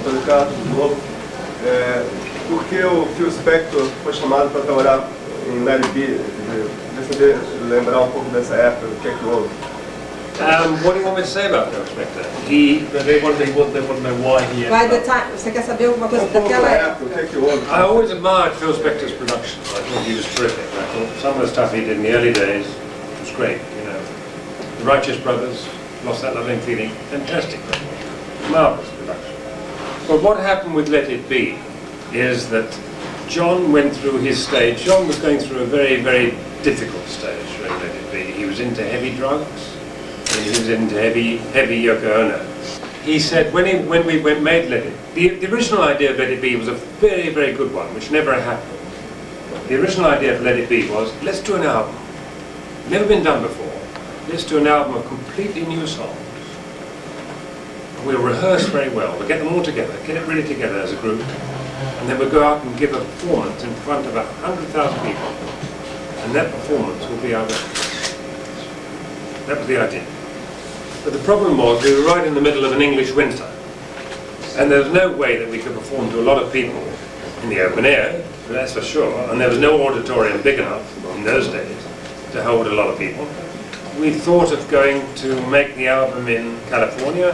Antônio Carlos, de novo. Por que o Phil Spector foi chamado para trabalhar em Let It Be? Deixa eu lembrar um pouco dessa época, o que é que houve. What do you want me to say about Phil Spector? They want to know why he. By the time, você quer saber alguma coisa daquela época? O que é que houve? I always admired Phil Spector's productions. I thought he was terrific. I thought some of the stuff he did in the early days was great. You know, The Righteous Brothers, Lost That Loving Feeling, fantastic, marvelous production. But what happened with Let It Be is that John went through his stage. John was going through a very, very difficult stage during Let It Be. He was into heavy drugs, and he was into heavy Yoko Ono. He said when we made Let It Be, the original idea of Let It Be was a very, very good one, which never happened. The original idea of Let It Be was, let's do an album. Never been done before. Let's do an album of completely new songs. We'll rehearse very well. We'll get them all together, get it really together as a group, and then we'll go out and give a performance in front of 100,000 people, and that performance will be our best. That was the idea. But the problem was we were right in the middle of an English winter, and there was no way that we could perform to a lot of people in the open air, that's for sure, and there was no auditorium big enough in those days to hold a lot of people. We thought of going to make the album in California,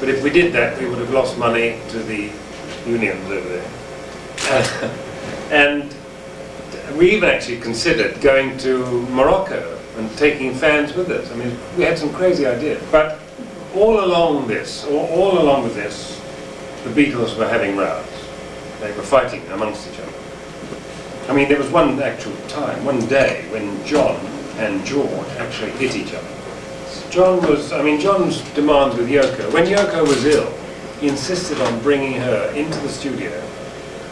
but if we did that we would have lost money to the unions over there. And we even actually considered going to Morocco and taking fans with us. I mean, we had some crazy ideas. But all along with this, the Beatles were having rows. They were fighting amongst each other. I mean, there was one actual time, one day, when John and George actually hit each other. John's demands with Yoko, when Yoko was ill, he insisted on bringing her into the studio,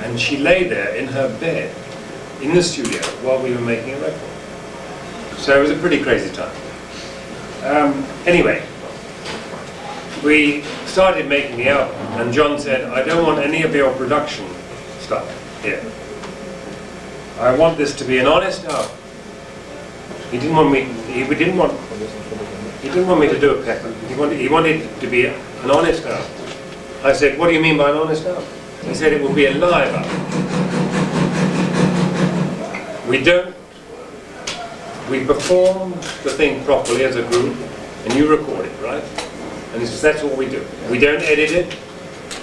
and she lay there in her bed, in the studio, while we were making a record. So it was a pretty crazy time. Anyway, we started making the album, and John said, I don't want any of your production stuff here. I want this to be an honest album. He didn't want me to do a pepper. He wanted it to be an honest album. I said, what do you mean by an honest album? He said it will be a live album. We perform the thing properly as a group, and you record it, right? And he says, that's what we do. We don't edit it,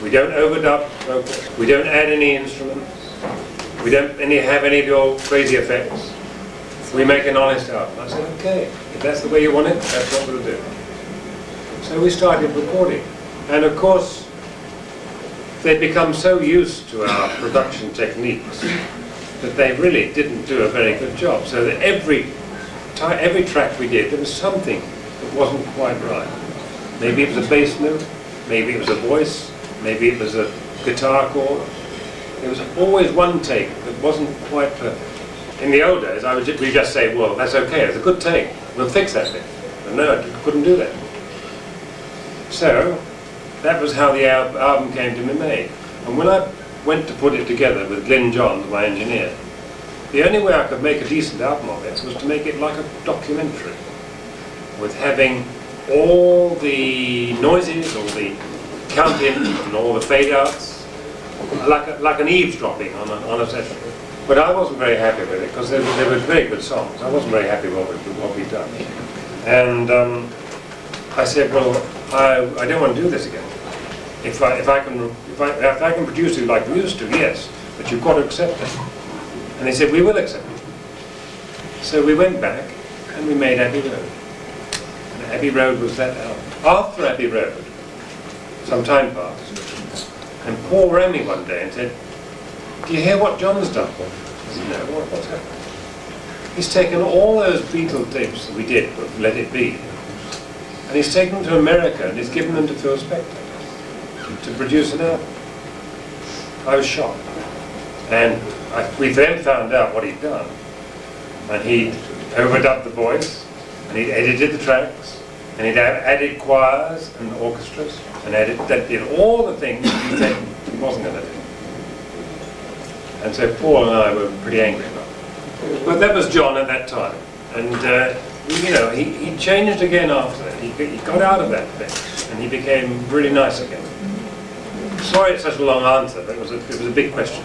we don't overdub vocals, we don't add any instruments, we don't have any of your crazy effects. We make an honest album. I said, okay, if that's the way you want it, that's what we'll do. So we started recording. And of course, they'd become so used to our production techniques that they really didn't do a very good job. So that every track we did, there was something that wasn't quite right. Maybe it was a bass note, maybe it was a voice, maybe it was a guitar chord. There was always one take that wasn't quite perfect. In the old days, we'd just say, well, that's okay, it's a good take, we'll fix that bit. But no, I couldn't do that. So, that was how the album came to be made. And when I went to put it together with Glyn Johns, my engineer, the only way I could make a decent album of it was to make it like a documentary, with having all the noises, all the count-ins and all the fade-outs, like an eavesdropping on a session. But I wasn't very happy with it, because they were very good songs. I wasn't very happy with what we'd done. And I said, well, I don't want to do this again. If I can produce it like we used to, yes, but you've got to accept it. And they said, we will accept it. So we went back and we made Abbey Road. And Abbey Road was that album. After Abbey Road, some time passed, and Paul rang me one day and said, do you hear what John's done? I said, no, what's happened? He's taken all those Beatles tapes that we did with Let It Be, and he's taken them to America and he's given them to Phil Spector to produce an album. I was shocked. And we then found out what he'd done. And he'd overdubbed the voice, and he'd edited the tracks, and he'd added choirs and orchestras, and did all the things he said he wasn't going to do. And so Paul and I were pretty angry about it. But that was John at that time. And he changed again after that. He got out of that bit, and he became really nice again. Sorry it's such a long answer, but it was a big question.